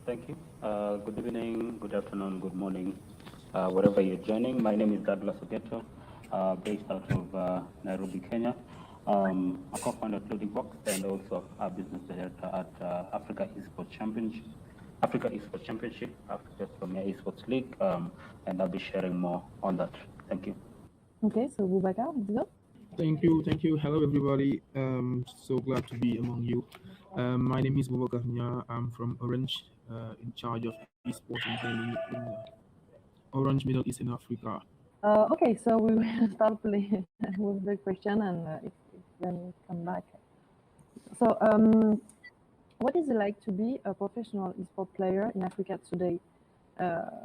Thank you. Good evening, good afternoon, good morning, wherever you're joining. My name is Ogeto, based out of Nairobi, Kenya. A co-founder of Ludique and also a business director at Africa Esports Championship, just from your Esports League, and I'll be sharing more on that. Thank you. Okay, so Boubacar, let's go. Thank you. Hello, everybody. So glad to be among you. My name is Boubacar. I'm from Orange, in charge of esports and gaming in Orange, Middle East, and Africa. Okay, so we will start with the question and then come back. So, what is it like to be a professional esports player in Africa today?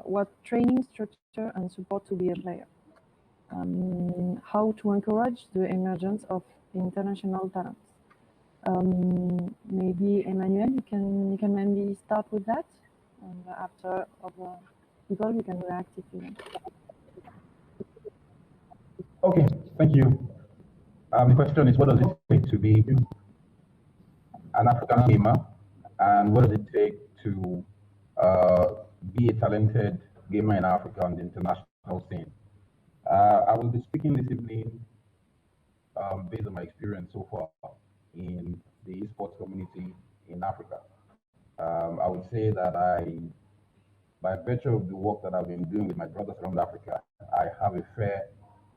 What training structure and support to be a player? How to encourage the emergence of international talents? Maybe Emmanuel, you can maybe start with that, and after other people you can react if you want. Okay, thank you. The question is, what does it take to be an African gamer, and what does it take to be a talented gamer in Africa on the international scene? I will be speaking this evening based on my experience so far in the esports community in Africa. I would say that by virtue of the work that I've been doing with my brothers around Africa, I have a fair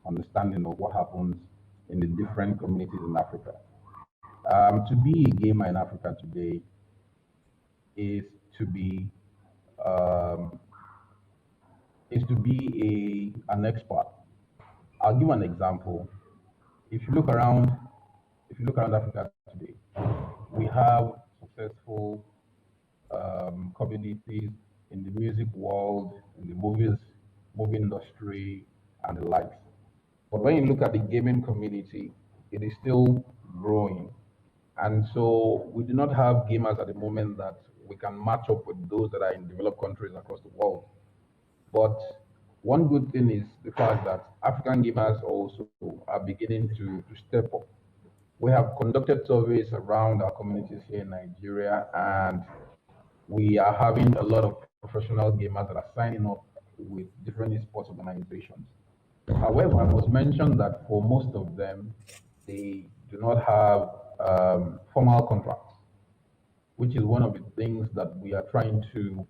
understanding of what happens in the different communities in Africa. To be a gamer in Africa today is to be an expert. I'll give an example. If you look around Africa today, we have successful communities in the music world, in the movie industry, and the likes. But when you look at the gaming community, it is still growing. And so we do not have gamers at the moment that we can match up with those that are in developed countries across the world. But one good thing is the fact that African gamers also are beginning to step up. We have conducted surveys around our communities here in Nigeria, and we are having a lot of professional gamers that are signing up with different esports organizations. However, I must mention that for most of them, they do not have formal contracts, which is one of the things that we are trying to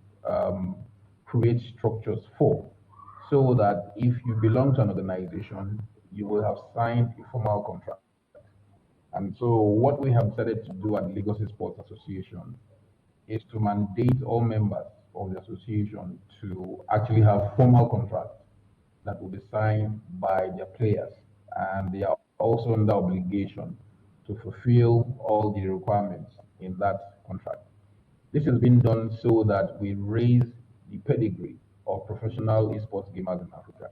create structures for, so that if you belong to an organization, you will have signed a formal contract. And so what we have decided to do at the Lagos Esports Association is to mandate all members of the association to actually have formal contracts that will be signed by their players, and they are also under obligation to fulfill all the requirements in that contract. This has been done so that we raise the pedigree of professional esports gamers in Africa.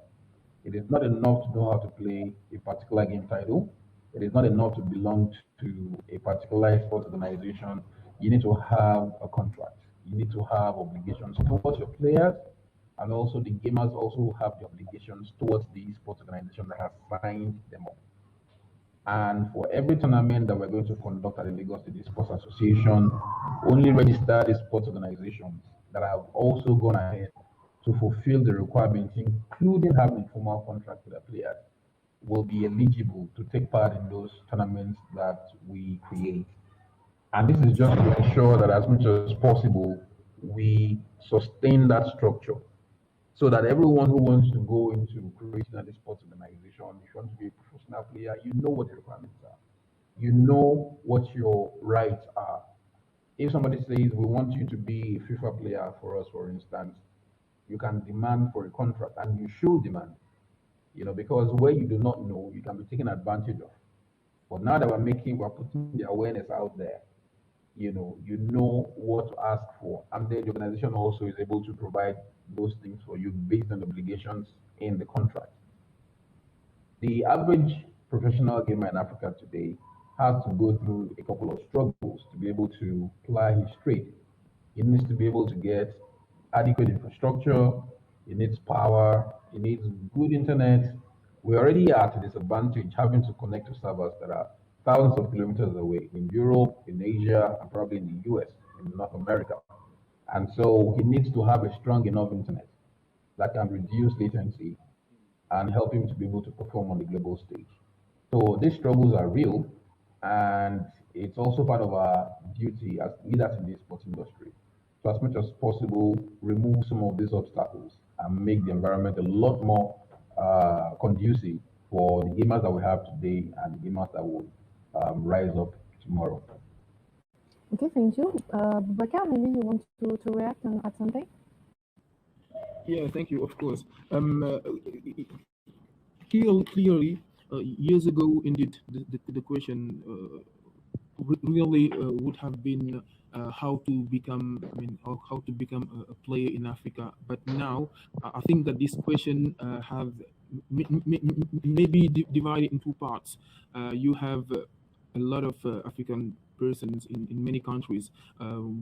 It is not enough to know how to play a particular game title. It is not enough to belong to a particular esports organization. You need to have a contract. You need to have obligations towards your players, and also the gamers also have the obligations towards the esports organization that has signed them up. And for every tournament that we're going to conduct at the Lagos State Sports Association, only registered sports organizations that have also gone ahead to fulfill the requirements, including having a formal contract with their players, will be eligible to take part in those tournaments that we create. And this is just to ensure that as much as possible, we sustain that structure, so that everyone who wants to go into creating a sports organization, if you want to be a professional player, you know what the requirements are. You know what your rights are. If somebody says, we want you to be a FIFA player for us, for instance, you can demand for a contract, and you should demand, because where you do not know, you can be taken advantage of. But now that we're putting the awareness out there, you know what to ask for, and then the organization also is able to provide those things for you based on the obligations in the contract. The average professional gamer in Africa today has to go through a couple of struggles to be able to ply his trade. He needs to be able to get adequate infrastructure, he needs power, he needs good internet. We already are at a disadvantage having to connect to servers that are thousands of kilometers away in Europe, in Asia, and probably in the US, in North America. And so he needs to have a strong enough internet that can reduce latency and help him to be able to perform on the global stage. So these struggles are real, and it's also part of our duty as leaders in the sports industry to, as much as possible, remove some of these obstacles and make the environment a lot more conducive for the gamers that we have today and the gamers that will rise up tomorrow. Okay, thank you. Boubacar, maybe you want to react and add something? Yeah, thank you. Of course. Clearly, years ago, indeed, the question really would have been how to become, I mean, how to become a player in Africa. But now, I think that this question have maybe divided in two parts. You have a lot of African persons in many countries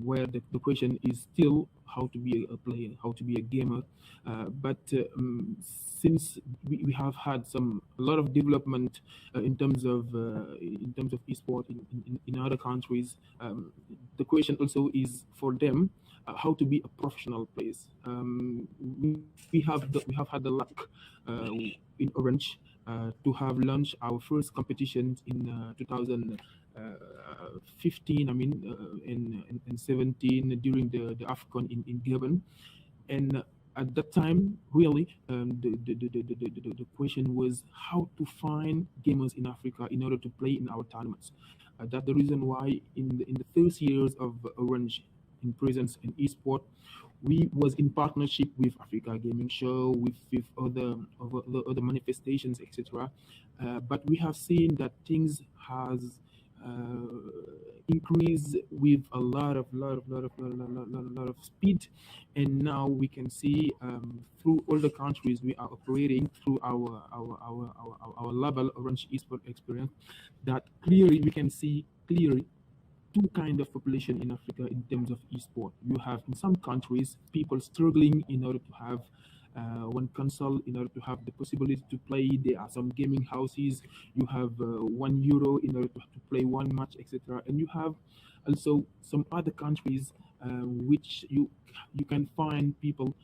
where the question is still how to be a player, how to be a gamer. But since we have had a lot of development in terms of esport in other countries, the question also is for them how to be a professional place. We have had the luck in Orange to have launched our first competition in 2015, I mean, in 17 during the AFCON in Gabon. And at that time, really, the question was how to find gamers in Africa in order to play in our tournaments. That's the reason why in the first years of Orange in presence in eSport, we was in partnership with Africa Gaming Show, with other manifestations, etc. But we have seen that things has increased with a lot of speed, and now we can see through all the countries we are operating through our level Orange eSport experience that clearly we can see clearly two kind of population in Africa in terms of esport. You have in some countries people struggling in order to have one console in order to have the possibility to play. There are some gaming houses. You have €1 in order to play one match, etc. And you have also some other countries which you can find people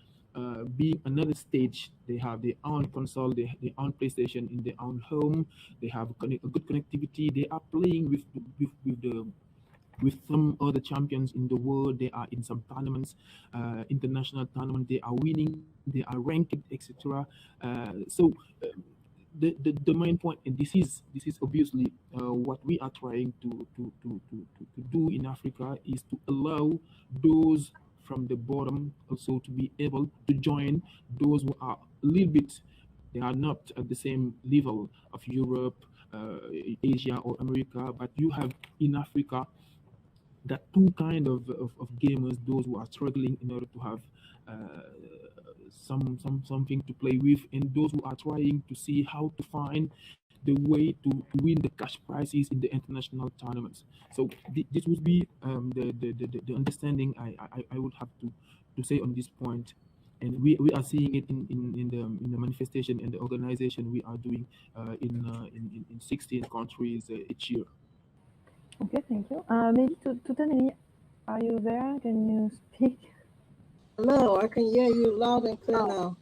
being another stage. They have their own console, their own PlayStation in their own home. They have a good connectivity. They are playing with some other champions in the world. They are in some tournaments, international tournaments. They are winning. They are ranked, etc. So the main point, and this is obviously what we are trying to do in Africa, is to allow those from the bottom also to be able to join those who are a little bit. They are not at the same level of Europe, Asia, or America, but you have in Africa that two kind of gamers, those who are struggling in order to have something to play with, and those who are trying to see how to find the way to win the cash prizes in the international tournaments. So this would be the understanding I would have to say on this point. And we are seeing it in the manifestation and the organization we are doing in 16 countries each year. Okay, thank you. Maybe to Taneli, are you there? Can you speak? Hello, I can hear you loud and clear now.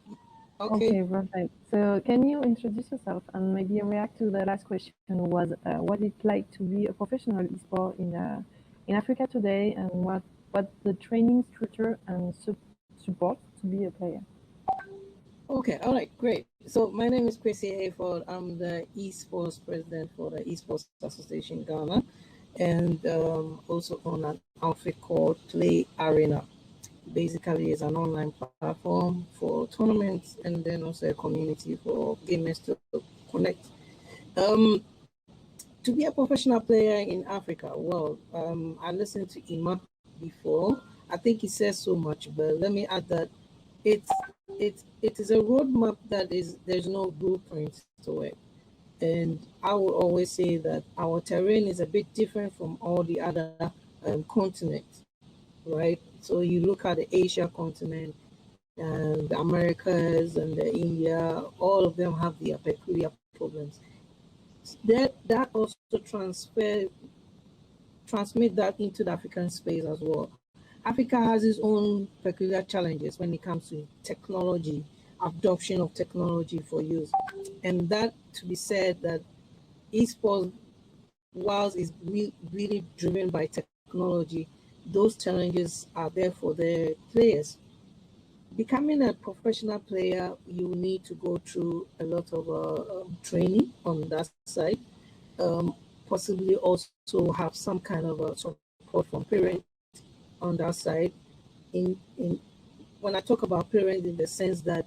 Okay. Okay, perfect. So can you introduce yourself and maybe react to the last question, was what it's like to be a professional esport in Africa today, and what the training structure and support to be a player? Okay, all right, great. So my name is Kwesi Hayford. I'm the eSports president for the Esports Association Ghana, and also on an outfit called Play Arena. Basically, it's an online platform for tournaments, and then also a community for gamers to connect. To be a professional player in Africa, well, I listened to Ima before. I think he says so much, but let me add that it is a roadmap that there's no blueprint to it. And I will always say that our terrain is a bit different from all the other continents, right? So you look at the Asia continent and the Americas and the India, all of them have their peculiar problems. That also transmit that into the African space as well. Africa has its own peculiar challenges when it comes to technology, adoption of technology for use. And that to be said that esports, whilst is really driven by technology, those challenges are there for the players. Becoming a professional player, you need to go through a lot of training on that side. Um, Possibly also have some kind of support from parents on that side. In when I talk about parents, in the sense that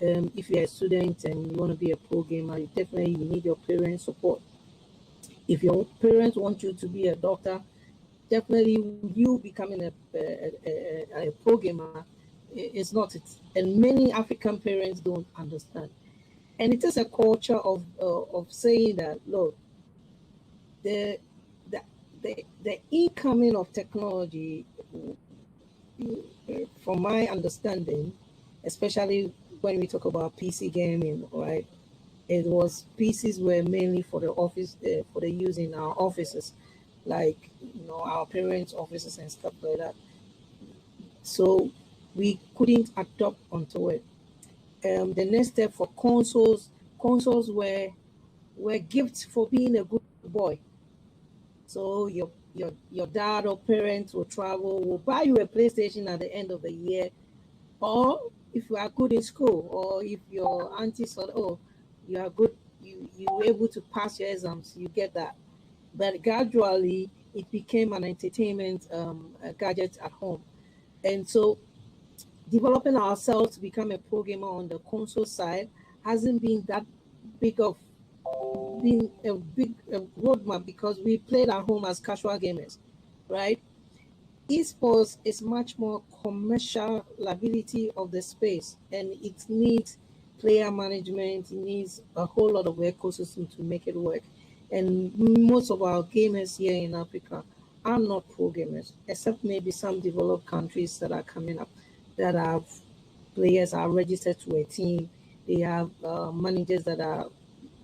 if you're a student and you want to be a pro gamer, you need your parents' support. If your parents want you to be a doctor, definitely you becoming a pro gamer is not it. And many African parents don't understand. And it is a culture of saying that, look, the the the incoming of technology, from my understanding, especially when we talk about PC gaming, right? It was PCs were mainly for the office, for the use in our offices, like our parents' offices and stuff like that. So we couldn't adopt onto it. The next step for consoles were gifts for being a good boy. So your dad or parents will travel, will buy you a PlayStation at the end of the year, or if you are good in school, or if your auntie said, oh, you are good, you were able to pass your exams, you get that. But gradually, it became an entertainment gadget at home, and so developing ourselves to become a pro gamer on the console side hasn't been that big of been a big roadmap, because we played at home as casual gamers, right? Esports is much more commercial liability of the space, and it needs player management, it needs a whole lot of ecosystem to make it work. And most of our gamers here in Africa are not pro gamers, except maybe some developed countries that are coming up, that have players are registered to a team. They have managers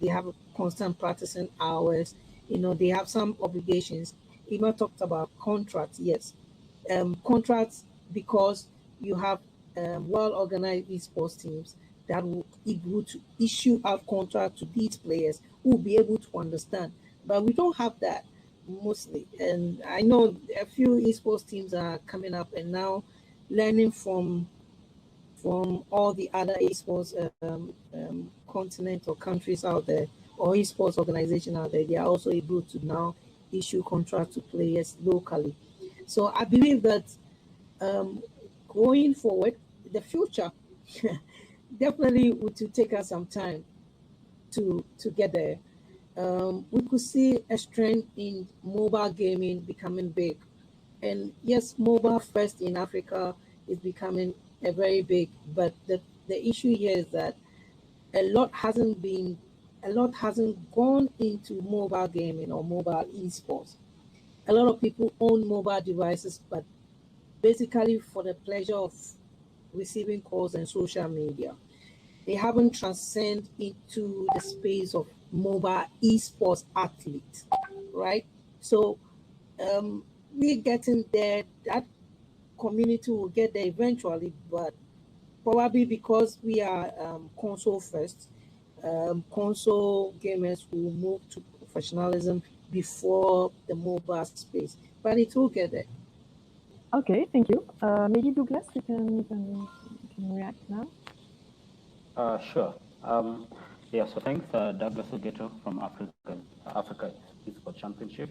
they have constant practicing hours. They have some obligations. Emma talked about contracts. Yes, contracts, because you have well-organized esports teams that will able to issue out contracts to these players who will be able to understand. But we don't have that mostly. And I know a few esports teams are coming up and now learning from all the other esports continent or countries out there, or esports organization out there. They are also able to now issue contracts to players locally. So I believe that going forward, the future definitely would to take us some time to get there. We could see a trend in mobile gaming becoming big, and yes, mobile first in Africa is becoming a very big. But the issue here is that a lot hasn't gone into mobile gaming or mobile esports. A lot of people own mobile devices, but basically for the pleasure of receiving calls and social media. They haven't transcended into the space of mobile esports athletes, right? So we're getting there. That community will get there eventually, but probably because we are console first, console gamers will move to professionalism before the mobile space, but it will get there. Okay, thank you. Maybe Douglas, you can react now. Sure. Yeah, so thanks, Douglas Ogeto from Africa Esports Championship.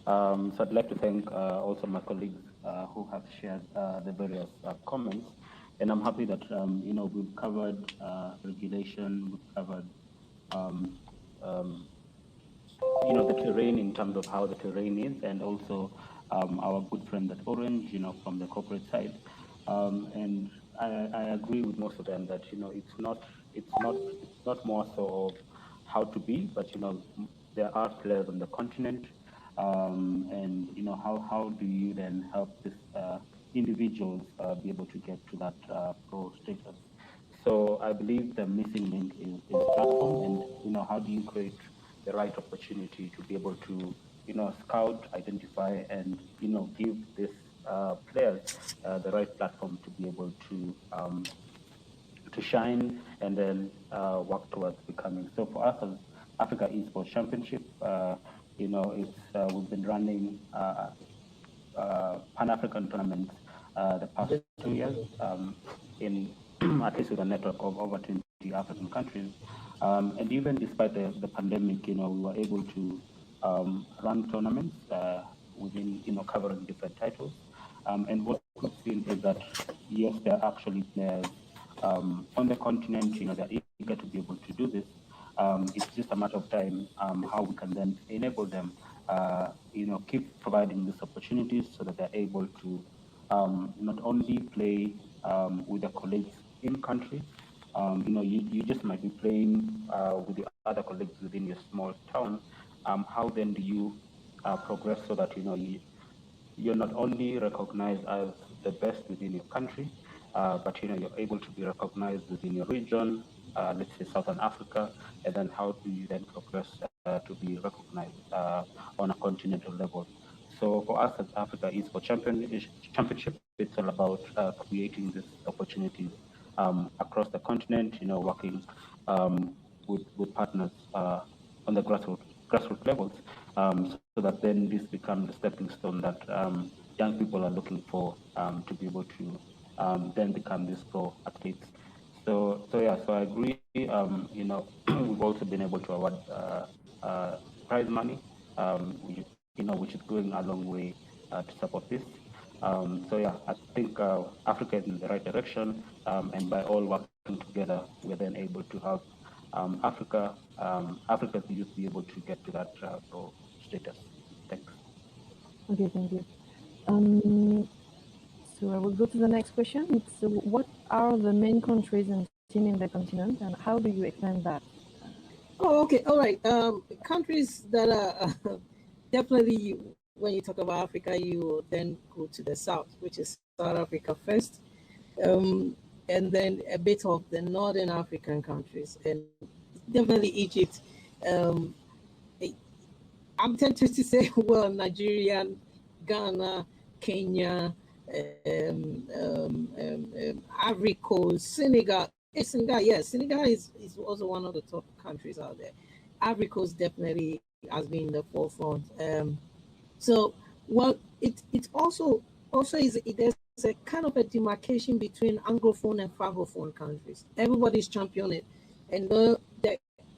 So I'd like to thank also my colleagues who have shared the various comments. And I'm happy that, we've covered regulation, we've covered, the terrain in terms of how the terrain is, and also our good friend at Orange, from the corporate side. And I agree with most of them that, it's not more so of how to be, but, there are players on the continent. And, how do you then help this individuals be able to get to that pro status? So I believe the missing link is platform, and, how do you create the right opportunity to be able to, scout, identify, and, give this players the right platform to be able to shine and then work towards becoming. So for us as Africa Esports Championship, we've been running Pan-African tournaments the past 2 years in at least with a network of over 20 African countries. And even despite the pandemic, we were able to run tournaments within, covering different titles. And what we've seen is that, yes, there are actually players on the continent, they're eager to be able to do this. It's just a matter of time how we can then enable them, keep providing these opportunities so that they're able to not only play with their colleagues in country. You just might be playing with the other colleagues within your small town. How then do you progress so that you're not only recognized as the best within your country, but you're able to be recognized within your region, let's say Southern Africa, and then how do you then progress to be recognized on a continental level? So for us as Africa Esports Championship, it's all about creating these opportunities across the continent, working with partners on the grassroots levels, so that then this becomes the stepping stone that young people are looking for to be able to then become these pro athletes. So I agree. We've also been able to award prize money, which is going a long way to support this. I think Africa is in the right direction, and by all working together, we're then able to have Africa's youth be able to get to that pro status. Thanks. Okay, thank you. So I will go to the next question. It's what are the main countries and team in the continent, and how do you explain that? Oh, okay, all right. Countries that are definitely, when you talk about Africa, you then go to the south, which is South Africa first, and then a bit of the northern African countries, and definitely Egypt. I'm tempted to say, well, Nigeria, Ghana, Kenya, Ivory Coast, Senegal. Senegal is also one of the top countries out there. Ivory Coast definitely has been in the forefront. It also is there's a kind of a demarcation between Anglophone and Francophone countries. Everybody's championing it, and the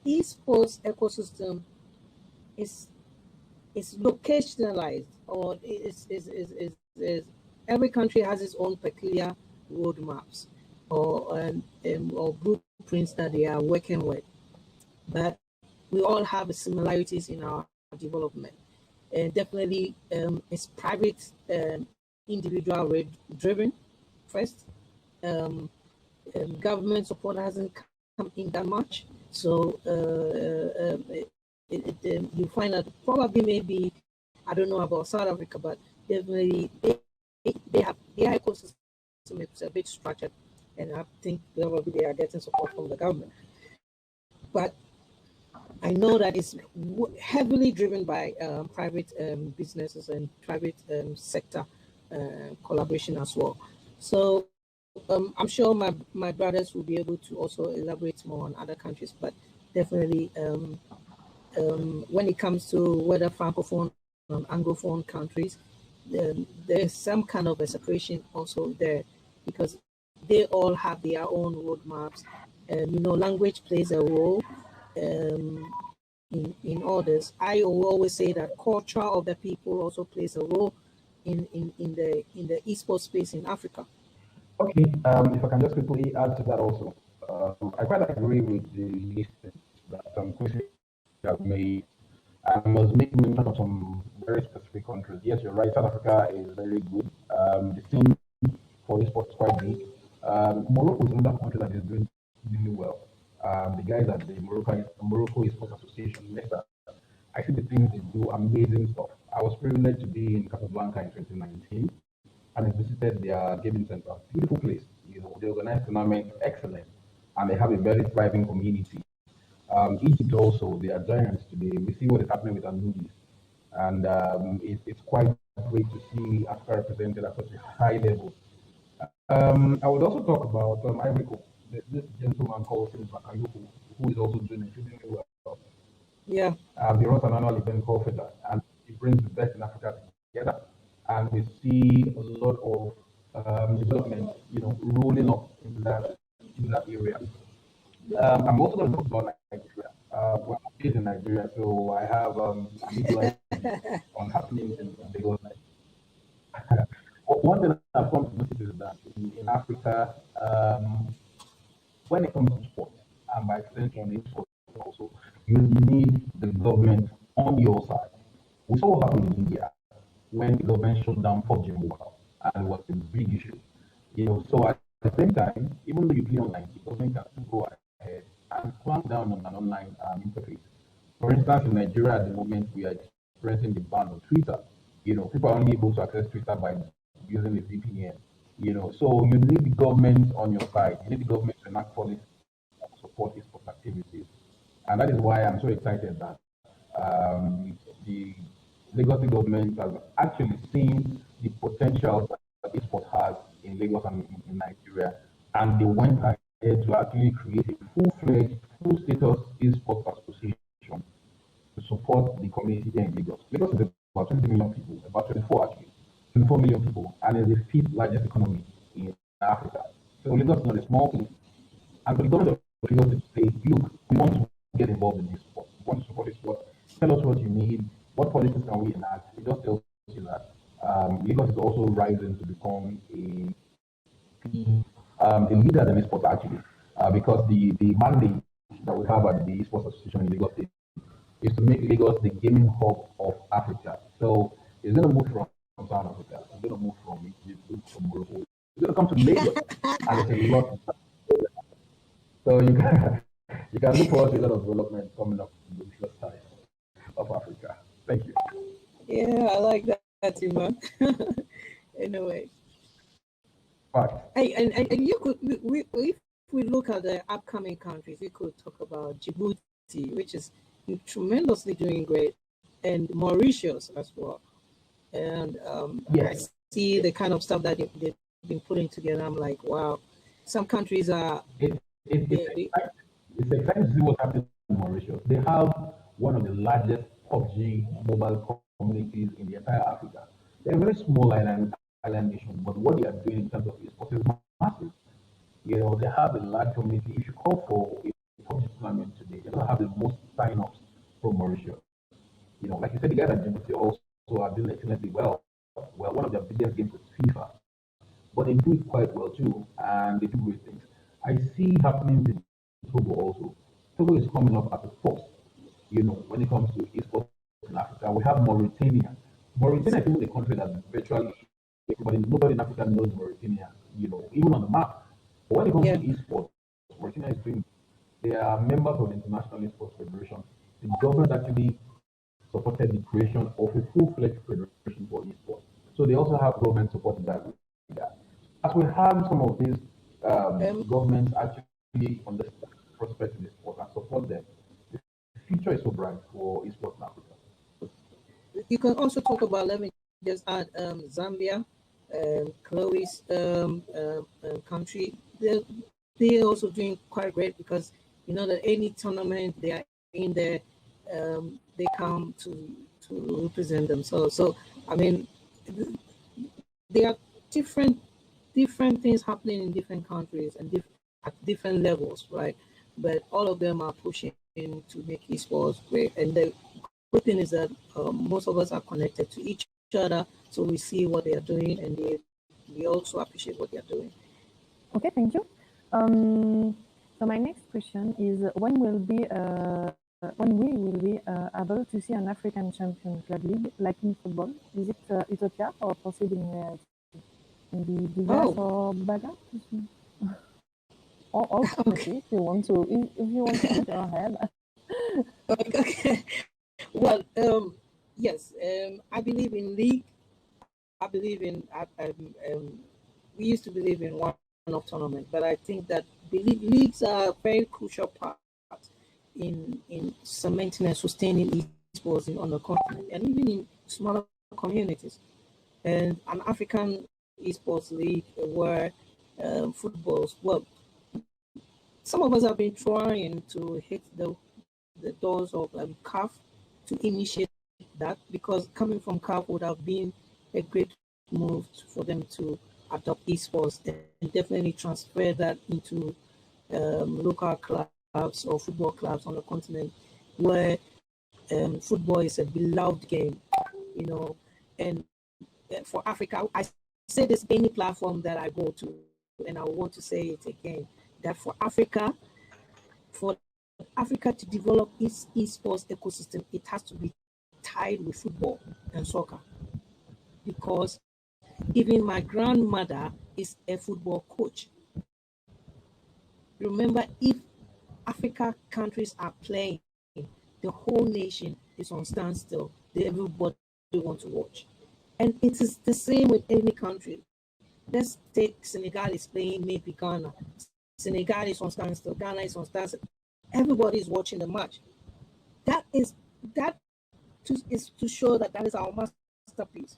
esports ecosystem is locationalized, or is every country has its own peculiar roadmaps or blueprints that they are working with. But we all have similarities in our development. And definitely it's private, individual driven first. Government support hasn't come in that much. So you find that probably maybe, I don't know about South Africa, but definitely they have their ecosystem is a bit structured, and I think probably they are getting support from the government. But I know that it's heavily driven by private businesses and private sector collaboration as well. So I'm sure my brothers will be able to also elaborate more on other countries, but definitely when it comes to whether Francophone and Anglophone countries, there's some kind of a separation also there, because they all have their own roadmaps. Language plays a role in all this. I will always say that culture of the people also plays a role in the esports space in Africa. Okay, if I can just quickly add to that also. I quite agree with the list that Kwesi has made. I was making mention of some very specific countries. Yes, you're right, South Africa is very good. The scene for esports is quite big. Morocco is another country that is doing really well. The guys at the Morocco Esports Association, MESA, I see the things they do, amazing stuff. I was privileged to be in Casablanca in 2019, and I visited their gaming center. Beautiful place. They organize tournaments, excellent, and they have a very thriving community. Egypt also, they are giants today. We see what is happening with Anubis, and it's quite great to see Africa represented at such a high level. I would also talk about Ivory Coast. This gentleman called Boubacar, who is also doing extremely well. Yeah. He runs an annual event called FEDA, and he brings the best in Africa together. And we see a lot of development, rolling up in that area. I'm also going to talk about Nigeria. Well, I'm based in Nigeria, so I have midlife on happenings in Lagos. One thing I've come to notice is that in Africa, when it comes to sports, and by extension in sports also, you need the government on your side. We saw what happened in India when the government shut down PUBG Mobile, and it was a big issue. So at the same time, even though you play online, the government can still go ahead and clamp down on an online interface. For instance, in Nigeria at the moment, we are experiencing the ban on Twitter. People are only able to access Twitter by using a VPN. So you need the government on your side. You need the government to enact policy that support esports activities, and that is why I'm so excited that the Lagos government has actually seen the potential that esports has in Lagos and in Nigeria, and they went ahead to actually create a full-fledged, full-status esports association to support the community here in Lagos. Lagos is about 20 million people, about 24 actually, 24 million people, and is the fifth largest economy in Africa. So Lagos is not a small place. And for the government of Lagos to say, look, we want to get involved in this sport. We want to support this sport. Tell us what you need. What policies can we enact? It just tells you that Lagos is also rising to become a leader in this sport actually, because the mandate that we have at the Esports Association in Lagos State is to make Lagos the gaming hub of Africa. So it's going to move from South Africa, it's going to move from Egypt, from Morocco, it's going to come to Lagos, and it's a lot. So you can look forward to a lot of development coming up in the Lagos side of Africa. Thank you. Yeah, I like that, Iman. Anyway. Right. And you could, if we look at the upcoming countries, we could talk about Djibouti, which is tremendously doing great, and Mauritius as well. And yes. I see the kind of stuff that they've been putting together. I'm like, wow. Some countries are. It's exciting to see what's happening in Mauritius. They have one of the largest PUBG mobile communities in the entire Africa. They're a very small island nation, but what they are doing in terms of esports is massive. They have a large community. If you call for a PUBG tournament today, they're going to have the most sign-ups from Mauritius. Like you said, the guys at Djibouti also are doing excellently well. Well, one of their biggest games is FIFA, but they do it quite well too, and they do great things. I see happening in Togo also. Togo is coming up as a force, when it comes to esports in Africa. We have Mauritania. Mauritania is the country that virtually nobody in Africa knows Mauritania, even on the map. But when it comes to esports, Mauritania is doing. They are members of the International Esports Federation. The government actually supported the creation of a full-fledged federation for esports. So they also have government support in that. As we have some of these governments actually understand the prospects in the sport and support them, the future is so bright for esports in Africa. You can also talk about, let me just add, Zambia, Chloe's country. They're also doing quite great because that any tournament they are in there, they come to represent themselves. So I mean, there are different things happening in different countries and at different levels, right? But all of them are pushing to make esports great. And the good thing is that most of us are connected to each other, so we see what they are doing, and we also appreciate what they are doing. Okay, thank you. So my next question is, when we will be able to see an African Champion Club League like in football? Is it Utopia or proceeding reality? Maybe Digas or Boubacar? Or okay, if you want to go ahead. Okay. Well, yes, I believe in league. I believe in. We used to believe in one-off tournament, but I think that leagues are a very crucial part in cementing and sustaining esports on the continent and even in smaller communities. and an African esports league where footballs. Well, some of us have been trying to hit the doors of CAF to initiate that, because coming from CAF would have been a great move for them to adopt esports and definitely transfer that into local clubs or football clubs on the continent where football is a beloved game, you know. And for Africa, I say this any platform that I go to, and I want to say it again, that for Africa to develop its esports ecosystem, it has to be tied with football and soccer. Because even my grandmother is a football coach. Remember, if Africa countries are playing, the whole nation is on standstill. Everybody wants to watch. And it is the same with any country. Let's take Senegal is playing, maybe Ghana. Senegal is on standstill, Ghana is on standstill. Everybody is watching the match. That is to show that is our masterpiece.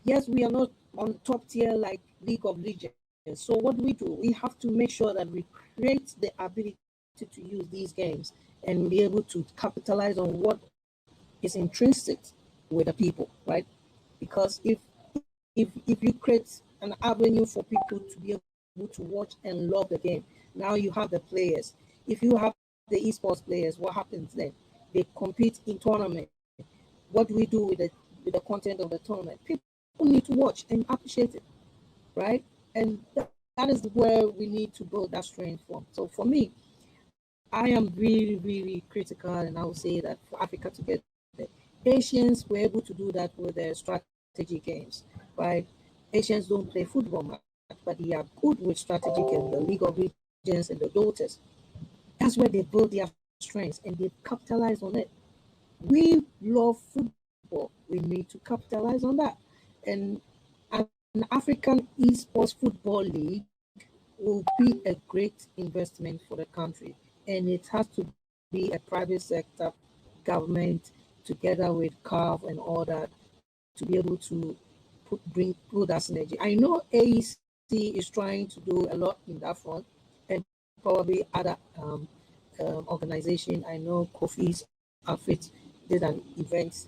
Yes, we are not on top tier like League of Legends. So what do? We have to make sure that we create the ability to use these games and be able to capitalize on what is intrinsic with the people, right? Because if you create an avenue for people to be able to watch and love the game, now you have the players. If you have the esports players, what happens then? They compete in tournament. What do we do with the content of the tournament? People need to watch and appreciate it, right? And that is where we need to build that strength from. So for me, I am really, really critical, and I would say that for Africa to get the Asians were able to do that with their strategy games, right? Asians don't play football much, but they are good with strategy games, the League of Legends and the Dotas. That's where they build their strengths and they capitalize on it. We love football. We need to capitalize on that. And an African esports football league will be a great investment for the country. And it has to be a private sector, government, together with CAF and all that, to be able to put that synergy. I know AEC is trying to do a lot in that front, and probably other organization. I know Kofi's outfit did an event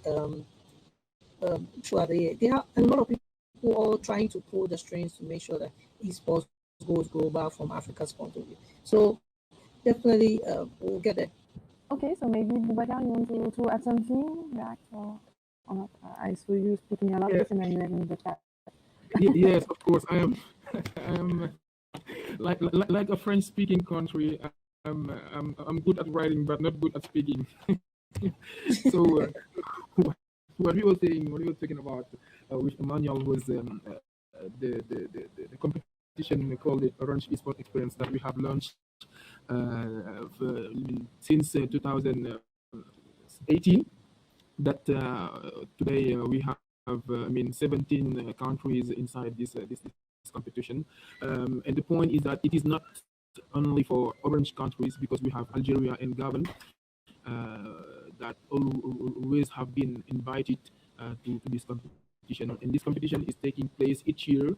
throughout the year. There are a lot of people all trying to pull the strings to make sure that esports goes global from Africa's point of view. So definitely we'll get it. Okay, so maybe Boubacar, you want to add something back or not? I saw you speaking a lot with Emmanuel in the chat. Yes, of course. I am like a French-speaking country. I'm good at writing, but not good at speaking. So what we were talking about with Emmanuel was the competition. We called it Orange Esports Experience that we have launched since 2018. That today we have 17 countries inside this competition, and the point is that it is not only for orange countries, because we have Algeria and Gabon that always have been invited to this competition, and this competition is taking place each year.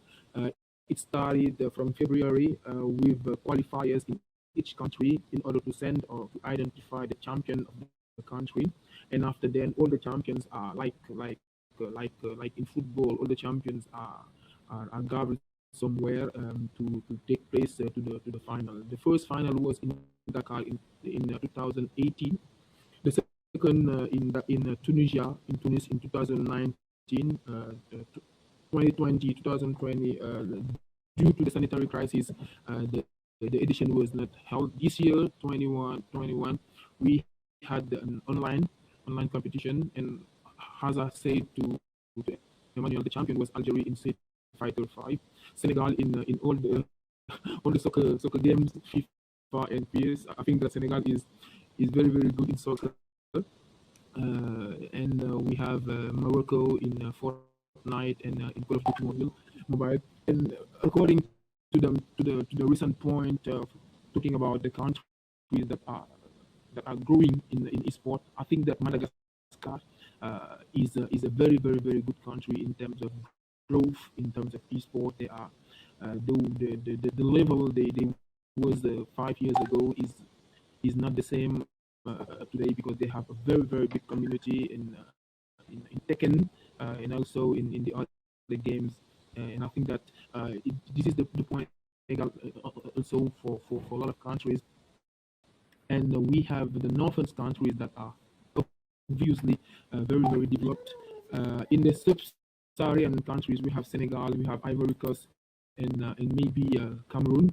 It started from February with qualifiers in each country in order to send or to identify the champion of the country, and after then all the champions are like in football, all the champions are gathered somewhere to take place to the final. The first final was in Dakar in 2018. The second in Tunisia, in Tunis in 2019. 2020, 2020, due to the sanitary crisis, the edition was not held. This year, 21, we had an online competition, and as I said to Emmanuel, the champion was Algeria in Street Fighter 5, Senegal in all the soccer games, FIFA and PS. I think that Senegal is very, very good in soccer, and we have Morocco in Fortnite and in Call of Duty Mobile. And according to the recent point of talking about the countries that are growing in eSport, I think that Madagascar is a very, very, very good country in terms of growth in terms of esport. They are the level they was 5 years ago is not the same today, because they have a very big community in Tekken, and also in the other games. And I think that this is the point also for a lot of countries. And we have the northern countries that are obviously very developed. In the sub-Saharan countries, we have Senegal, we have Ivory Coast, and maybe Cameroon,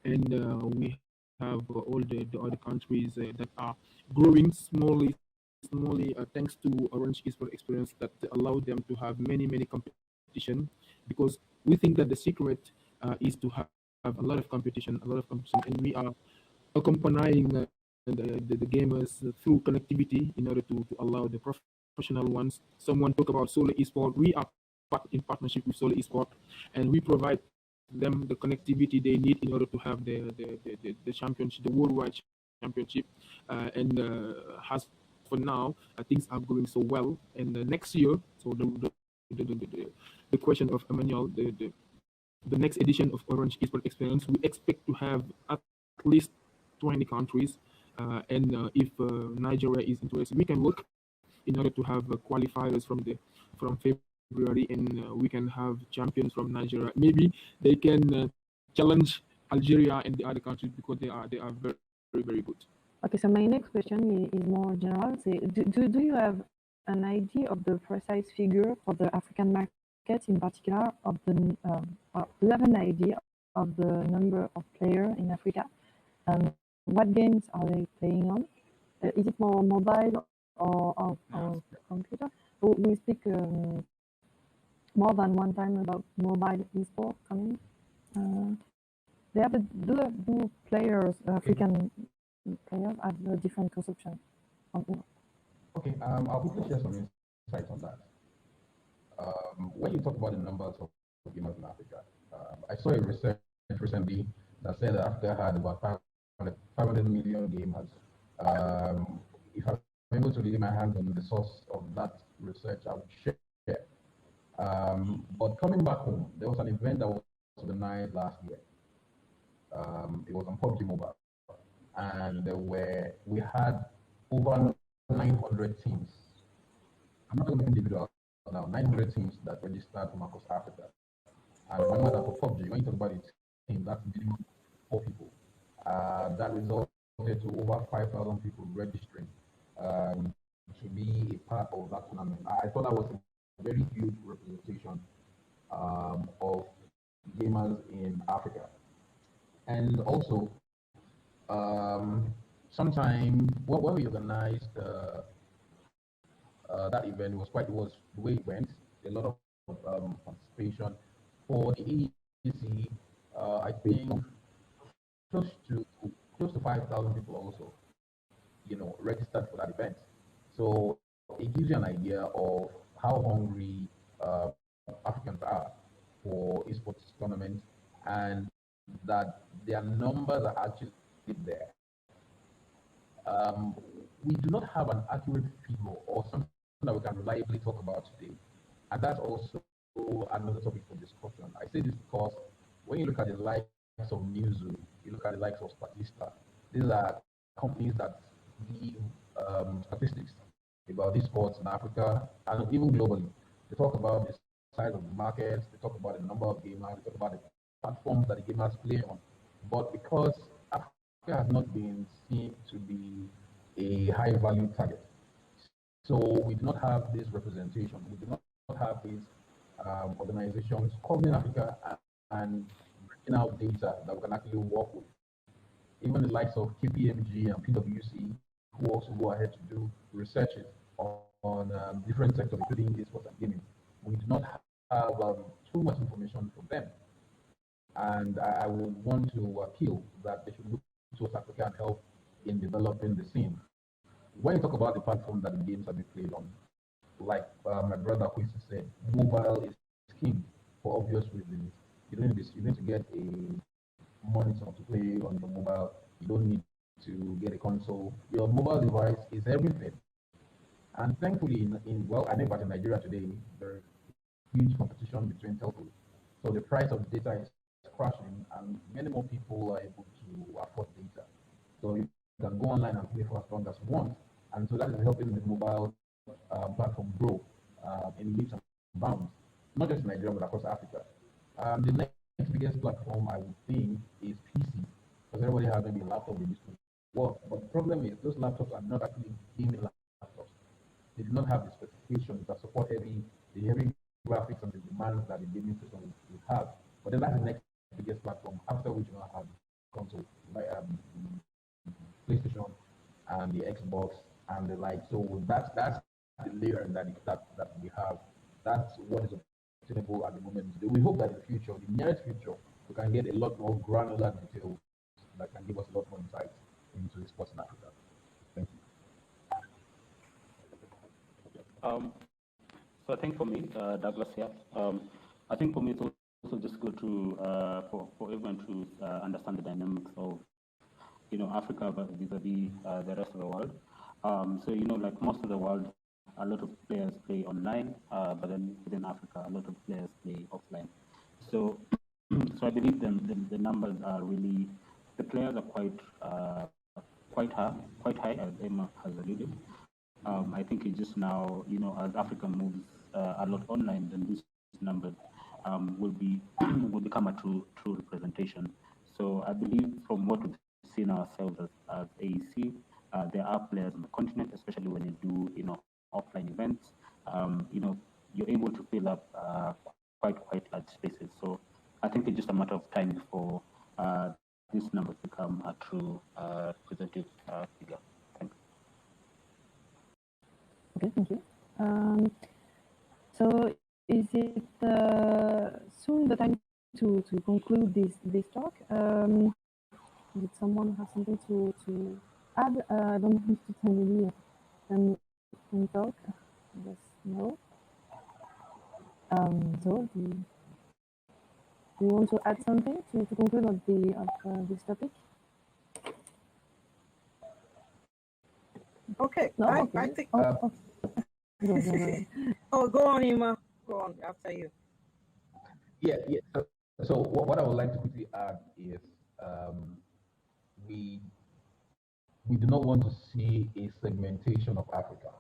and we have all the other countries that are growing slowly, thanks to Orange Esports experience that allow them to have many competition, because we think that the secret is to have a lot of competition, and we are accompanying the gamers through connectivity in order to allow the professional ones. Someone talk about solo esport. We are in partnership with solo esport, and we provide them the connectivity they need in order to have the championship, the worldwide championship. And has for now, things are going so well. And next year, so the question of Emmanuel, the next edition of Orange Esports Experience, we expect to have at least 20 countries. And if Nigeria is interested, we can work in order to have qualifiers from February, and we can have champions from Nigeria. Maybe they can challenge Algeria and the other countries, because they are very good. Okay, so my next question is more general. Do you have an idea of the precise figure for the African market in particular? Do you have an idea of the number of players in Africa? What games are they playing on? Is it more mobile or computer? We speak more than one time about mobile esport coming. Do players, African players, have a different consumption? Okay, I'll quickly share some insights on that. When you talk about the numbers of gamers in Africa, I saw a research recently that said that Africa had about 500 million gamers. If I'm able to lay my hands on the source of that research, I would share. But coming back home, there was an event that was organized last year. It was on PUBG Mobile, and we had over 900 teams. I'm not going to be individual now. 900 teams that registered from across Africa. And remember that for PUBG, when you talk about it, that's minimum 4 people. That resulted to over 5,000 people registering to be a part of that tournament. I thought that was a very huge representation of gamers in Africa. And also, sometime when we organized that event, it was the way it went, a lot of participation. For the AEC, I think close to 5,000 people also, registered for that event. So it gives you an idea of how hungry Africans are for esports tournaments, and that their numbers are actually there. We do not have an accurate figure or something that we can reliably talk about today, and that's also another topic for discussion. I say this because when you look at the likes of Newzoo, you look at the likes of Statista, these are companies that give statistics about esports in Africa and even globally. They talk about the size of the markets, they talk about the number of gamers, they talk about the platforms that the gamers play on. But because Africa has not been seen to be a high value target, so we do not have this representation, we do not have these organizations covering Africa and bringing out data that we can actually work with. Even the likes of KPMG and PwC, who also go ahead to do researches on different sectors, including esports and gaming. We do not have too much information from them. And I would want to appeal that they should look towards Africa and help in developing the scene. When you talk about the platform that the games have been played on, like my brother Kwesi said, mobile is king for obvious reasons. You need to get a monitor to play on your mobile. You don't need to get a console. Your mobile device is everything. And thankfully, I know that in Nigeria today, there are huge competition between telcos. So the price of data is crashing, and many more people are able to afford data. So you can go online and play for as long as you want. And so that is helping the mobile platform grow in leaps and bounds, not just in Nigeria, but across Africa. The next biggest platform I would think is PC, because everybody has maybe a laptop they used to work. But the problem is those laptops are not actually gaming laptops. They do not have the specifications that support the heavy graphics and the demands that the gaming system would have. But then that's the next biggest platform, after which you now have console, like PlayStation and the Xbox and the like. So that's the layer that we have. That's what is obtainable at the moment. We hope that in the future, the nearest future, we can get a lot more granular details that can give us a lot more insight into the sports in Africa. Thank you. So I think for me, Douglas here, I think for me it's also just good to for everyone to understand the dynamics of Africa vis-a-vis the rest of the world. So like most of the world, a lot of players play online, but then within Africa, a lot of players play offline. So so I believe the numbers are really, the players are quite high, as Emma has alluded. I think it's just now, as Africa moves a lot online, then these numbers will become a true representation. So I believe from what we've seen ourselves as AEC, there are players on the continent, especially when you do offline events. You're able to fill up quite large spaces. So I think it's just a matter of time before these numbers become a true representative figure. Thanks. Okay, thank you. So is it soon the time to conclude this talk? Did someone have something to add? I don't want to tell you can talk. Yes, no. So do you want to add something to conclude of this topic? Okay, No, okay. I think. Go. Oh, go on, Emma. Go on after you. Yeah. So what I would like to quickly add is we do not want to see a segmentation of Africa.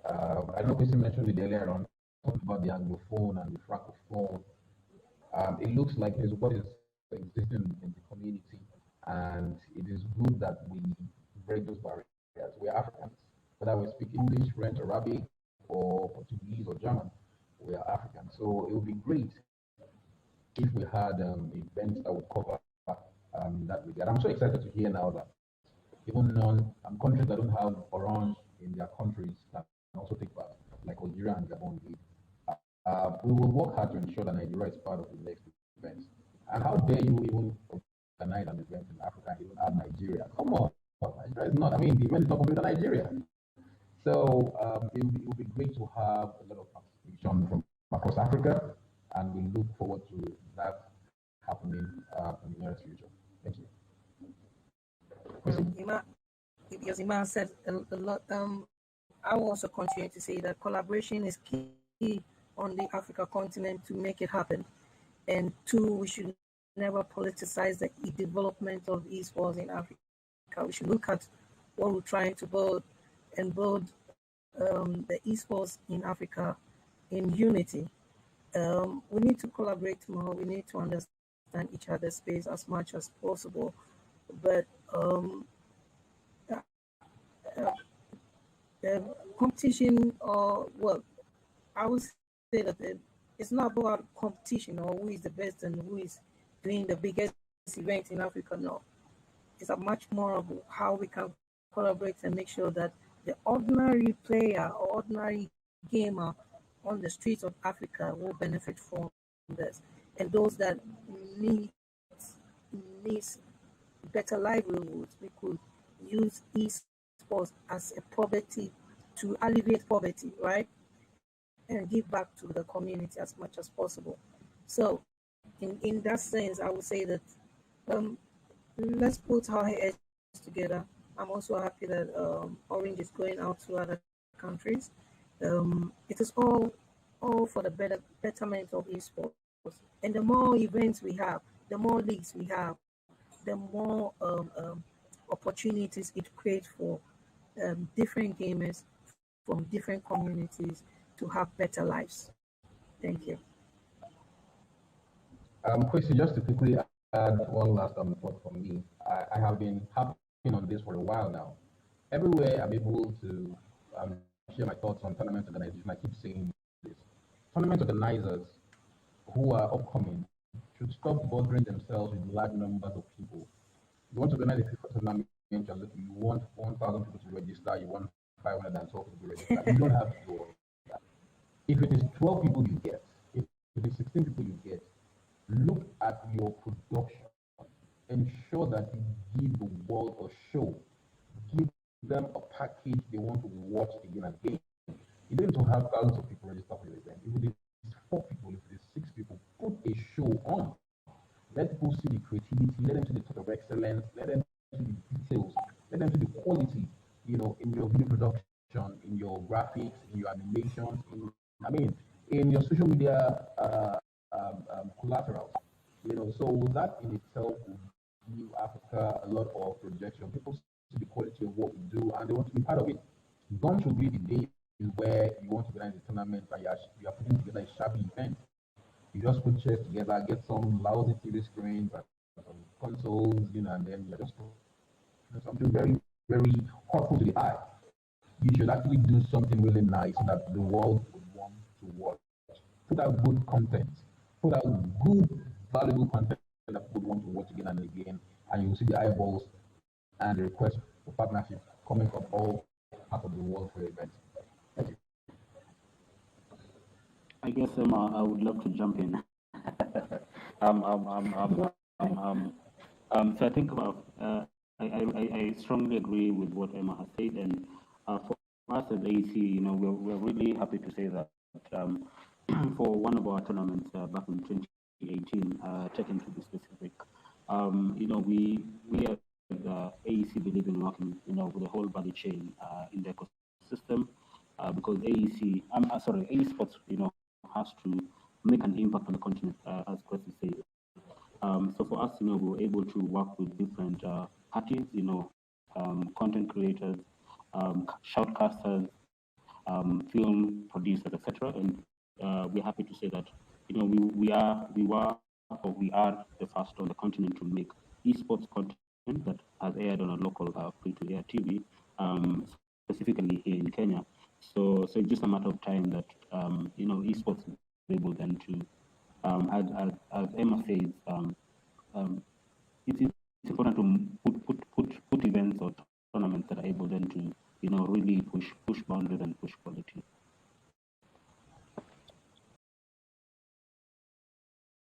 I know Kwesi mentioned it earlier on, talking about the Anglophone and the Francophone. It looks like there's what is existing in the community, and it is good that we break those barriers. We're Africans, whether we speak English, French, Arabic, or Portuguese or German, we are Africans. So it would be great if we had events that would cover that regard. I'm so excited to hear now that even countries that don't have orange in their countries can also take part, like Algeria and Gabon did. We will work hard to ensure that Nigeria is part of the next event. And how dare you even organize an event in Africa and even add Nigeria? Come on, Nigeria is not. I mean, the event is not complete in Nigeria. So it will be great to have a lot of participation from across Africa, and we look forward to that happening in the nearest future. Thank you. Because Iman said a lot. I will also continue to say that collaboration is key on the Africa continent to make it happen. And two, we should never politicize the development of esports in Africa. We should look at what we're trying to build and build the esports in Africa in unity. We need to collaborate more. We need to understand each other's space as much as possible. But the competition, I would say that it's not about competition or who is the best and who is doing the biggest event in Africa. No, it's a much more of how we can collaborate and make sure that the ordinary player or ordinary gamer on the streets of Africa will benefit from this, and those that need better livelihoods, we could use esports as a poverty to alleviate poverty, right? And give back to the community as much as possible. So in that sense, I would say that let's put our heads together. I'm also happy that Orange is going out to other countries. It is all all for the betterment of esports. And the more events we have, the more leagues we have, the more opportunities it creates for different gamers from different communities to have better lives. Thank you. Kwesi, just to quickly add one last thought from me. I have been harping on this for a while now. Everywhere I'm able to share my thoughts on tournament organization, I keep saying this. Tournament organizers who are upcoming should stop bothering themselves with large numbers of people. You want to organize a FIFA tournament, you want 1,000 people to register, you want 512 people to register. You don't have to do all that. If it is 12 people you get, if it is 16 people you get, look at your production. Ensure that you give the world a show. Give them a package they want to watch again and again. You don't need to have thousands of people register for your event. If it is 4 people, if it is 6 people, put a show on. Let people see the creativity, let them see the touch of excellence, let them see the details, let them see the quality, in your video production, in your graphics, in your animations, in your social media collaterals. So that in itself will give Africa a lot of projection. People see the quality of what we do and they want to be part of it. Gone should be the day where you want to organize a tournament and you are putting together a shabby event. You just put chairs together, get some lousy TV screens and some consoles, and then you just put something very, very hurtful to the eye. You should actually do something really nice so that the world would want to watch. Put out good content. Put out good, valuable content that people want to watch again and again, and you'll see the eyeballs and the request for partnership coming from all parts of the world for events. Thank you. I guess I would love to jump in. So I think I strongly agree with what Emma has said, and for us at AEC, we're really happy to say that for one of our tournaments back in 2018, taken to be specific, we at AEC believe in working, with the whole value chain in the ecosystem, because eSports, has to make an impact on the continent, as Kwesi said. So for us, we were able to work with different parties, content creators, shoutcasters, film producers, etc. And we're happy to say that, we are the first on the continent to make esports content that has aired on a local free-to-air TV, specifically here in Kenya. So it's just a matter of time that esports is able then to, as Emma says, it's important to put events or tournaments that are able then to really push boundaries and push quality.